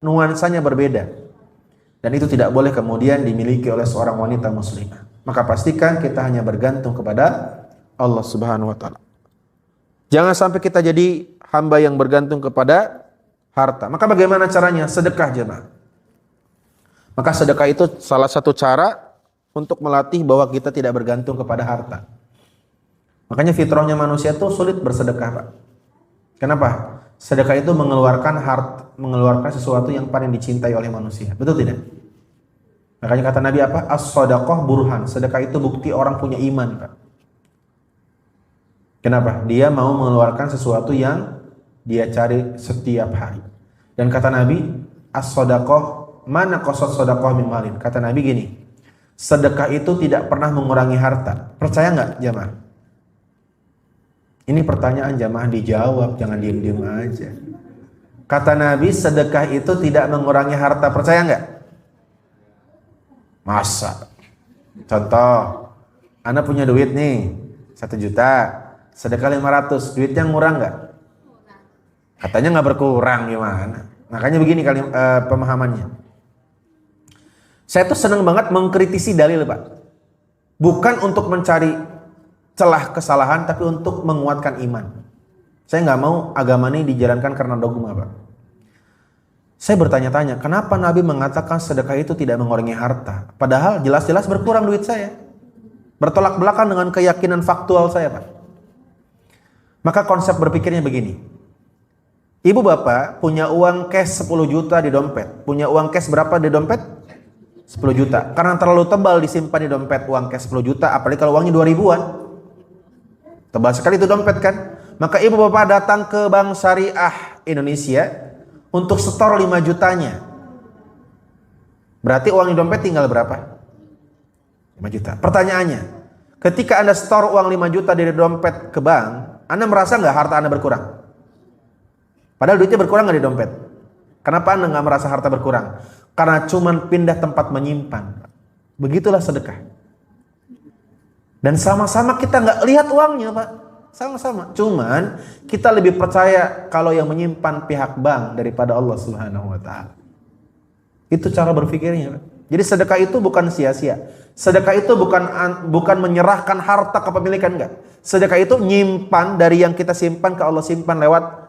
nuansanya berbeda. Dan itu tidak boleh kemudian dimiliki oleh seorang wanita muslimah. Maka pastikan kita hanya bergantung kepada Allah Subhanahu wa taala. Jangan sampai kita jadi hamba yang bergantung kepada harta. Maka bagaimana caranya? Sedekah, jemaah. Maka sedekah itu salah satu cara untuk melatih bahwa kita tidak bergantung kepada harta. Makanya fitrahnya manusia itu sulit bersedekah, Pak. Kenapa? Sedekah itu mengeluarkan sesuatu yang paling dicintai oleh manusia. Betul tidak? Makanya kata Nabi apa? As-shadaqah burhan. Sedekah itu bukti orang punya iman, Pak. Kenapa? Dia mau mengeluarkan sesuatu yang dia cari setiap hari. Dan kata Nabi, as-shadaqah mana qasad shadaqah min malin. Kata Nabi gini, sedekah itu tidak pernah mengurangi harta. Percaya nggak, jamaah? Ini pertanyaan jamaah dijawab, jangan diem-diem aja. Kata Nabi, sedekah itu tidak mengurangi harta. Percaya nggak? Masa? Contoh, Anda punya duit nih 1 juta, sedekah 500, duitnya ngurang nggak? Katanya nggak berkurang, gimana? Makanya begini kali pemahamannya. Saya tuh seneng banget mengkritisi dalil, Pak. Bukan untuk mencari celah kesalahan, tapi untuk menguatkan iman. Saya nggak mau agama ini dijalankan karena dogma, Pak. Saya bertanya-tanya, kenapa Nabi mengatakan sedekah itu tidak mengurangi harta? Padahal jelas-jelas berkurang duit saya. Bertolak belakang dengan keyakinan faktual saya, Pak. Maka konsep berpikirnya begini. Ibu bapak punya uang cash 10 juta di dompet. Punya uang cash berapa di dompet? 10 juta. Karena terlalu tebal disimpan di dompet uang cash 10 juta, apalagi kalau uangnya 2000-an. Tebal sekali itu dompet kan? Maka ibu bapak datang ke Bank Syariah Indonesia untuk setor 5 jutanya. Berarti uang di dompet tinggal berapa? 5 juta. Pertanyaannya, ketika Anda setor uang 5 juta dari dompet ke bank, Anda merasa nggak harta Anda berkurang? Padahal duitnya berkurang nggak di dompet. Kenapa Anda nggak merasa harta berkurang? Karena cuman pindah tempat menyimpan. Begitulah sedekah. Dan sama-sama kita nggak lihat uangnya, Pak. Sama-sama. Cuman kita lebih percaya kalau yang menyimpan pihak bank daripada Allah Subhanahu wa taala. Itu cara berpikirnya, Pak. Jadi sedekah itu bukan sia-sia. Sedekah itu bukan menyerahkan harta kepemilikan, enggak. Sedekah itu nyimpan dari yang kita simpan ke Allah, simpan lewat